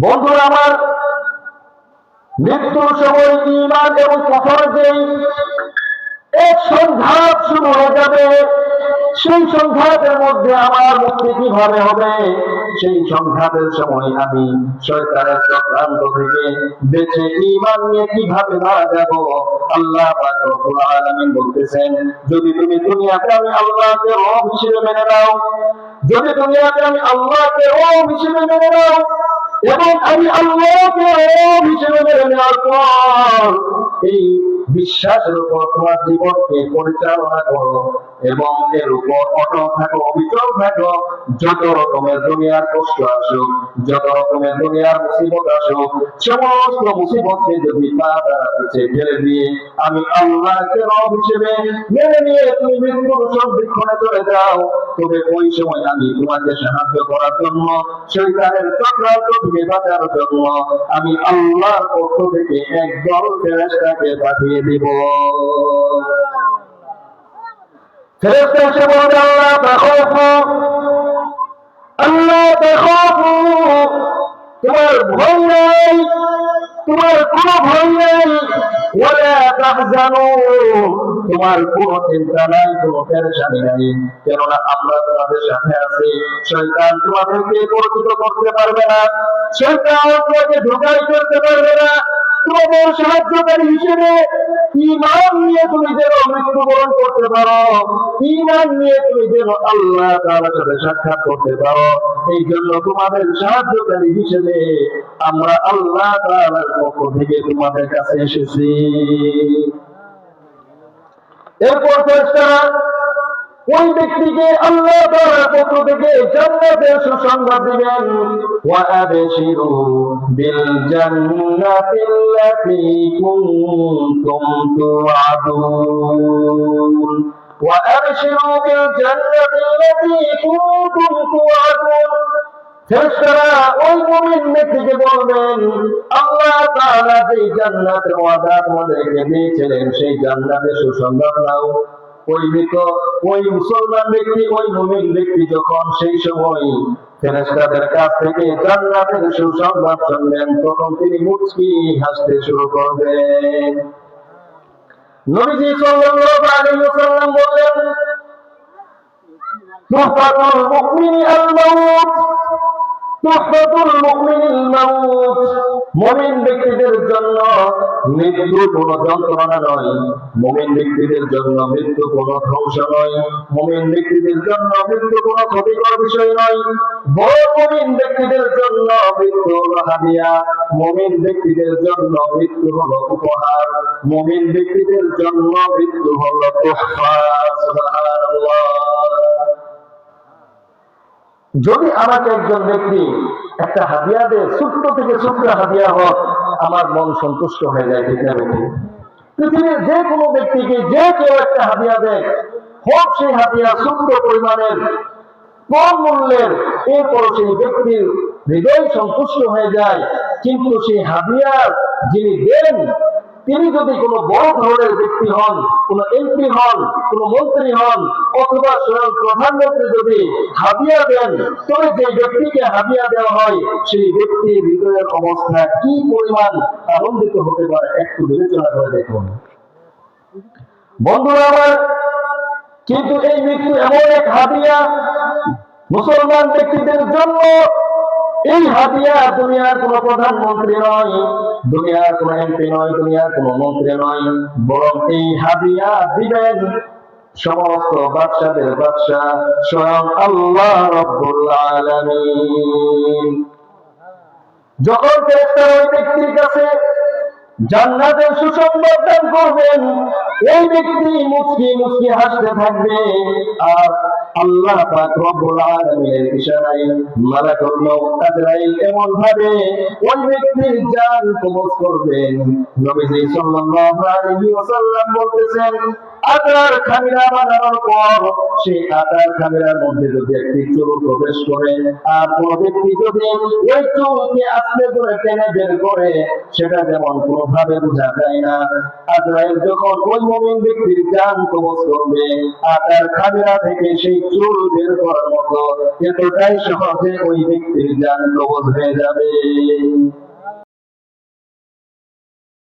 বন্ধুরা আমার, মৃত্যুর সময় ঈমান এবং কুফর যেই এক সংঘাত শুরু হয়ে যাবে, সেই সংঘাতের মধ্যে আমার মুক্তি কিভাবে হবে? সেই সংঘাতের সময় আমি শয়তানের চক্রান্ত থেকে বেঁচে ঈমান নিয়ে কিভাবে মারা যাব? আল্লাহ পাক রব্বুল আলামিন বলতেছেন, যদি তুমি দুনিয়াতে আমি আল্লাহকে রব হিসেবে মেনে নাও, যদি দুনিয়াতে আমি আল্লাহকে রব হিসেবে মেনে নাও এবং আমি আল্লাহকে রব হিসেবে মেনে নেওয়ার পর এই বিশ্বাসের উপর তোমার জীবনকে পরিচালনা করো এবং এর উপর অটল থাকো, অবিচল থাকো, যত রকমের দুনিয়ার কষ্ট আসুক, যত রকমের দুনিয়ার মুসিবত আসুক, সমস্ত মুসিবতকে যদি পা দ্বারা পিছিয়ে ফেলে দিয়ে আমি আল্লাহকে রব হিসেবে মেনে নিয়ে তুমি মৃত্যুর সন্ধিক্ষণে চলে যাও, তবে ওই সময় আমি তোমাকে সাহায্য করার জন্য, শয়তানের চক্রান্ত থেকে বাঁচার জন্য আমি আল্লাহর পক্ষ থেকে একদল ফেরেশতাকে পাঠিয়ে দিব। ফেরেশতা এসে বলবে, আল্লাহ তাখাফু, আল্লাহ তাখাফু, তোমার ভয় নাই, তোমার কোনো ভয় নেই, ওয়ালা তাহজানু, তোমার কোনো চিন্তা নাই, কোনো পেরেশানি নাই, কেননা আমরা তোমাদের সাথে আছি। শয়তান তোমাদেরকে পরিচিত করতে পারবে না, শয়তান তোমাকে ধোঁকায় করতে পারবে না। তোমাদের সাহায্যকারী হিসেবে ঈমান নিয়ে তুমি যেন মৃত্যুবরণ করতে পারো, ঈমান নিয়ে তুমি যেন আল্লাহ তাআলার সাথে সাক্ষাৎ করতে পারো, এই জন্য তোমাদের সাহায্যকারী হিসেবে আমরা আল্লাহ তাআলার পক্ষ থেকে তোমাদের কাছে এসেছি। এরপর ফেরেশতারা ওই ব্যক্তিকে আল্লাহ তাআলার পক্ষ থেকে জান্নাতের সুসংবাদ দিবেন। ওয়া আবশিরু বিল জান্নাতিল্লাতী কুনতুম তুআদুন, ওয়া আবশিরু বিল জান্নাতিল্লাতী কুনতুম তুআদুন। ফেরেশতারা ওই মুমিন ব্যক্তিকে বলবেন, আল্লাহ তাআলা যে জান্নাতের ওয়াদা তোমাদেরকে দিয়েছিলেন সেই জান্নাতের সুসংবাদ নাও। ওই মুসলমান ব্যক্তি, ওই মুমিন ব্যক্তি যখন সেই সময় ফেরেশতাদের কাছ থেকে জান্নাতের সুসংবাদ শুনবেন, তখন তিনি মুচকি হাসতে শুরু করবেন। নবীজি সাল্লাল্লাহু আলাইহি ওয়াসাল্লাম বললেন, তুহফাতুল মুমিনি আল মাউত, তুহফাতুল মুমিনিল মাউত, মুমিন ব্যক্তিদের জন্য মৃত্যু কোনো যন্ত্রণা নয়, মুমিন ব্যক্তিদের জন্য মৃত্যু কোনো ধ্বংস নয়, মুমিন ব্যক্তিদের জন্য মৃত্যু কোনো ক্ষতিকর বিষয় নয়, বড় মুমিন ব্যক্তিদের জন্য মৃত্যু হলো হাদিয়া, মুমিন ব্যক্তিদের জন্য মৃত্যু হলো উপহার, মুমিন ব্যক্তিদের জন্য মৃত্যু হলো তোহফা। সুবহানাল্লাহ। যদি আমাকে একজন ব্যক্তি একটা হাদিয়া দেয়, ছোট্ট থেকে ছোট্ট হাদিয়া হোক, আমার মন সন্তুষ্ট হয়ে যায়। ঠিক না বেঠিক? পৃথিবীর যে কোনো ব্যক্তিকে যে কেউ একটা হাদিয়া দেয়, হোক সেই হাদিয়া ছোট্ট পরিমাণের, কম মূল্যের, এরপর সেই ব্যক্তির হৃদয় সন্তুষ্ট হয়ে যায়। কিন্তু সেই হাদিয়া যিনি দেন, তিনি যদি কোনো বড় ধরনের ব্যক্তি হন, কোনো এমপি হন, কোনো মন্ত্রী হন, অথবা স্বয়ং প্রধানমন্ত্রী যদি হাদিয়া দেন, তবে যে ব্যক্তিকে হাদিয়া দেওয়া হয় সেই ব্যক্তির হৃদয়ের অবস্থা কি পরিমাণ আনন্দিত হতে পারে একটু বিবেচনা করে দেখুন। বন্ধুরা আমার, কিন্তু এই মৃত্যু এমন এক হাদিয়া মুসলমান ব্যক্তিদের জন্য। এই হাদিয়া দুনিয়ার কোন প্রধানমন্ত্রী নয়, দুনিয়ার কোন এমপি নয়, দুনিয়ার কোন মন্ত্রী নয়, বরং এই হাদিয়া দিবেন সমস্ত বাদশাদের বাদশা স্বয়ং আল্লাহ রাব্বুল আলামিন। যখন ফেরেশতারা ওই ব্যক্তির কাছে জান্নাতের সুসংবাদ দান করবেন, এই ব্যক্তি মুচকি মুচকি হাসতে থাকবে, আর আল্লাহ পাক রব্বুল আলামিনের ইশারায় মালাকুল মউত আজরাইল এমন ভাবে ওই ব্যক্তির জান কবজ করবেন। নবীজি সাল্লাল্লাহু আলাইহি ওয়াসাল্লাম বলতেছেন, আটার খামিরা বানানোর পর সেই আটার খামিরার মধ্যে যদি একটি চুল প্রবেশ করে, আর কোন ব্যক্তি যদি ওই চুলকে আস্তে করে টেনে বের করে, সেটা যেমন কোনোভাবে বোঝা যায় না। আজরাইল যখন ওই মুমিন ব্যক্তির জান কবজ করবে, আটার খামিরা থেকে সেই চুল বের করার মতো এতটাই সহজে ওই ব্যক্তির জান কবজ হয়ে যাবে।